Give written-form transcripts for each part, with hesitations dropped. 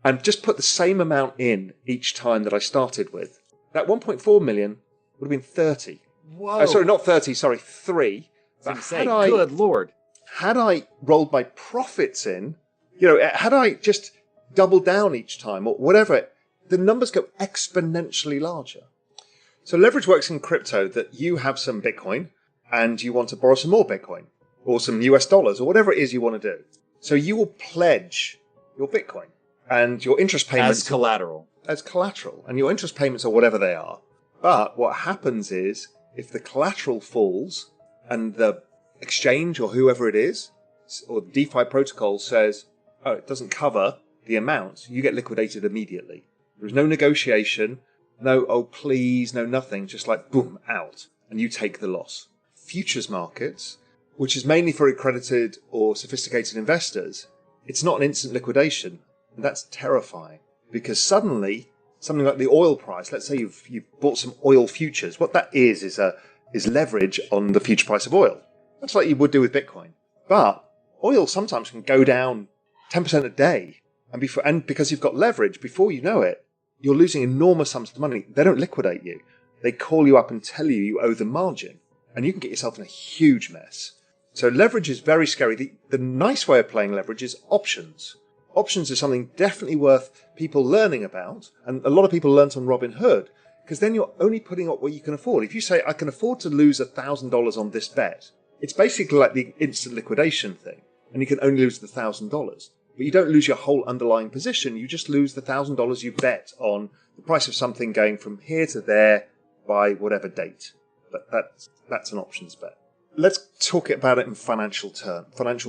and just put the same amount in each time that I started with, that 1.4 million would have been 30. Whoa. Sorry, not 30, sorry, 3. But good Lord. Had I rolled my profits in, had I just doubled down each time or whatever, the numbers go exponentially larger. So leverage works in crypto that you have some Bitcoin and you want to borrow some more Bitcoin or some US dollars or whatever it is you want to do. So you will pledge your Bitcoin and your interest payments as collateral. And your interest payments are whatever they are. But what happens is if the collateral falls and the exchange or whoever it is or the DeFi protocol says, oh, it doesn't cover the amount, you get liquidated immediately. There's no negotiation, no, oh, please, no, nothing, just like, boom, out, and you take the loss. Futures markets, which is mainly for accredited or sophisticated investors, it's not an instant liquidation, and that's terrifying, because suddenly, something like the oil price, let's say you've bought some oil futures, what that is leverage on the future price of oil. That's like you would do with Bitcoin. But oil sometimes can go down 10% a day, and because you've got leverage, before you know it, you're losing enormous sums of money. They don't liquidate you. They call you up and tell you you owe them margin. And you can get yourself in a huge mess. So leverage is very scary. The nice way of playing leverage is options. Options is something definitely worth people learning about. And a lot of people learnt on Robinhood, because then you're only putting up what you can afford. If you say, I can afford to lose $1,000 on this bet, it's basically like the instant liquidation thing. And you can only lose the $1,000. But you don't lose your whole underlying position. You just lose the $1,000 you bet on the price of something going from here to there by whatever date. But that's an options bet. Let's talk about it in financial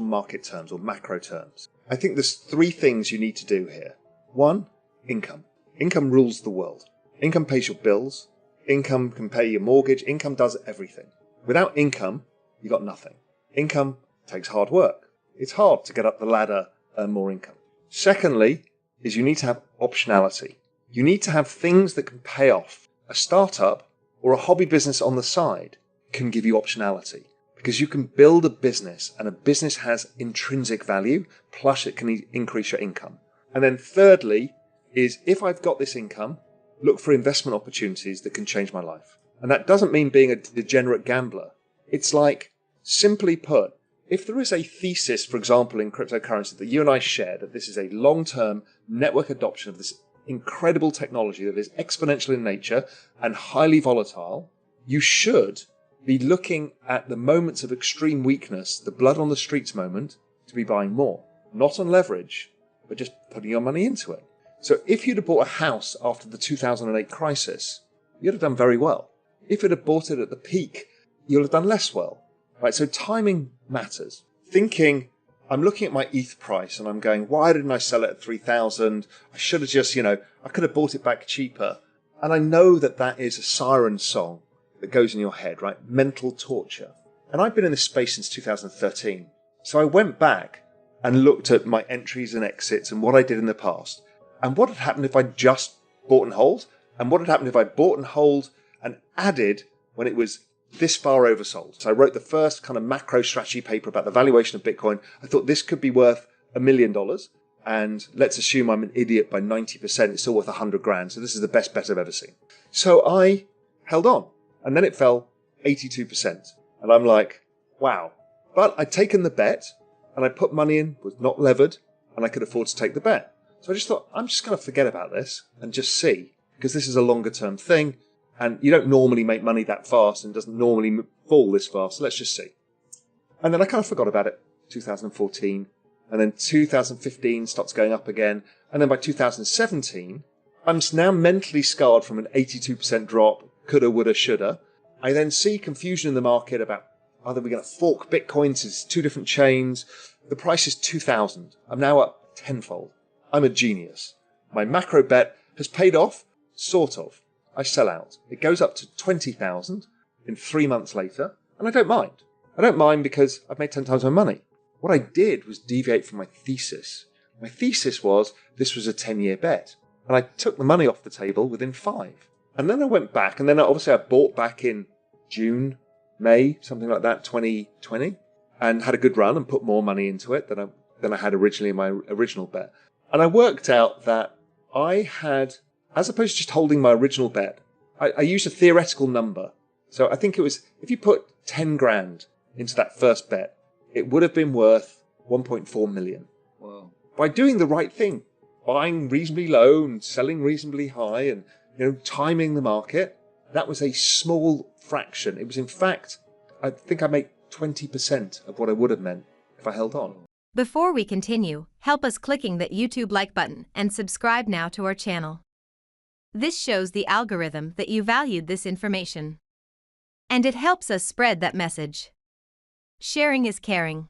market terms or macro terms. I think there's 3 things you need to do here. 1, income. Income rules the world. Income pays your bills. Income can pay your mortgage. Income does everything. Without income, you got nothing. Income takes hard work. It's hard to get up the ladder, earn more income. Secondly, is you need to have optionality. You need to have things that can pay off. A startup or a hobby business on the side can give you optionality because you can build a business and a business has intrinsic value, plus it can increase your income. And then thirdly is if I've got this income, look for investment opportunities that can change my life. And that doesn't mean being a degenerate gambler. It's like, simply put, if there is a thesis, for example, in cryptocurrency that you and I share, that this is a long-term network adoption of this incredible technology that is exponential in nature and highly volatile, you should be looking at the moments of extreme weakness, the blood on the streets moment, to be buying more. Not on leverage, but just putting your money into it. So if you'd have bought a house after the 2008 crisis, you'd have done very well. If you'd have bought it at the peak, you'll have done less well. Right, so timing matters. Thinking, I'm looking at my ETH price and I'm going, why didn't I sell it at 3,000? I should have just, I could have bought it back cheaper. And I know that is a siren song that goes in your head, right? Mental torture. And I've been in this space since 2013. So I went back and looked at my entries and exits and what I did in the past. And what had happened if I just bought and hold? And what had happened if I bought and hold and added when it was this far oversold? So I wrote the first kind of macro strategy paper about the valuation of Bitcoin. I thought this could be worth $1 million. And let's assume I'm an idiot by 90%. It's still worth 100 grand. So this is the best bet I've ever seen. So I held on. And then it fell 82%. And I'm like, wow. But I'd taken the bet and I put money in, was not levered, and I could afford to take the bet. So I just thought, I'm just going to forget about this and just see, because this is a longer term thing. And you don't normally make money that fast and it doesn't normally fall this fast. So let's just see. And then I kind of forgot about it. 2014. And then 2015 starts going up again. And then by 2017, I'm now mentally scarred from an 82% drop. Coulda, woulda, shoulda. I then see confusion in the market about either we're going to fork Bitcoin to 2 different chains. The price is 2,000. I'm now up tenfold. I'm a genius. My macro bet has paid off, sort of. I sell out. It goes up to 20,000 in 3 months later, and I don't mind. I don't mind because I've made 10 times my money. What I did was deviate from my thesis. My thesis was this was a 10-year bet, and I took the money off the table within 5. And then I went back, and then obviously I bought back in June, May, something like that, 2020, and had a good run and put more money into it than I had originally in my original bet. And I worked out that I had, as opposed to just holding my original bet, I used a theoretical number. So I think it was, if you put 10 grand into that first bet, it would have been worth 1.4 million. Wow. By doing the right thing, buying reasonably low and selling reasonably high and, timing the market, that was a small fraction. It was, in fact, I think I made 20% of what I would have meant if I held on. Before we continue, help us clicking that YouTube like button and subscribe now to our channel. This shows the algorithm that you valued this information. And it helps us spread that message. Sharing is caring.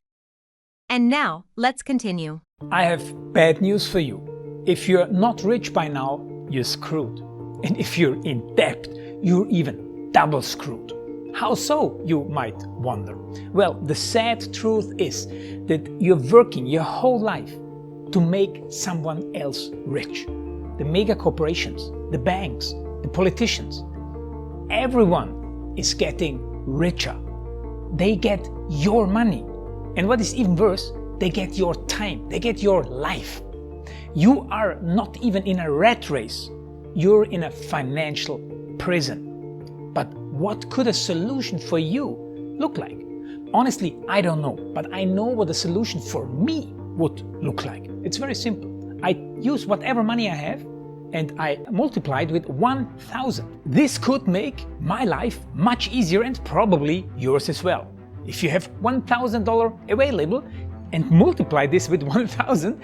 And now, let's continue. I have bad news for you. If you're not rich by now, you're screwed. And if you're in debt, you're even double screwed. How so, you might wonder? Well, the sad truth is that you're working your whole life to make someone else rich. The mega corporations, the banks, the politicians, everyone is getting richer. They get your money. And what is even worse, they get your time, they get your life. You are not even in a rat race. You're in a financial prison. But what could a solution for you look like? Honestly, I don't know, but I know what a solution for me would look like. It's very simple. I use whatever money I have and I multiply it with 1,000. This could make my life much easier and probably yours as well. If you have $1,000 available and multiply this with 1,000,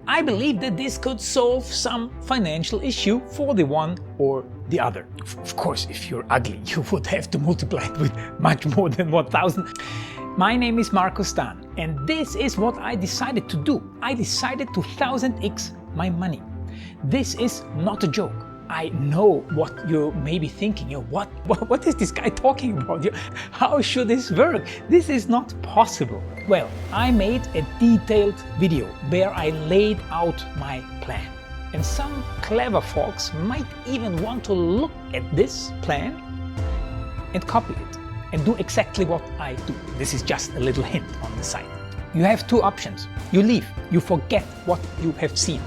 I believe that this could solve some financial issue for the one or the other. Of course, if you're ugly, you would have to multiply it with much more than 1,000. My name is Markus Dahn, and this is what I decided to do. I decided to 1000x my money. This is not a joke. I know what you may be thinking. What is this guy talking about? How should this work? This is not possible. Well, I made a detailed video where I laid out my plan. And some clever folks might even want to look at this plan and copy it and do exactly what I do. This is just a little hint on the side. You have two options. You leave, you forget what you have seen.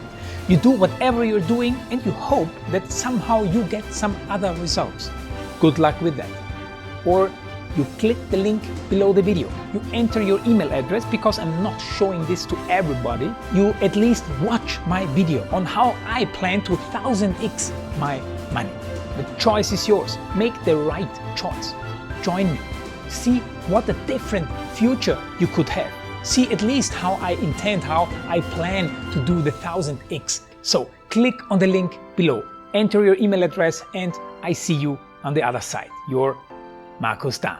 You do whatever you're doing and you hope that somehow you get some other results. Good luck with that. Or you click the link below the video. You enter your email address because I'm not showing this to everybody. You at least watch my video on how I plan to 1000x my money. The choice is yours. Make the right choice. Join me. See what a different future you could have. See at least how I intend, how I plan to do the 1000x. So click on the link below, enter your email address, and I see you on the other side. Your Markus Dahn.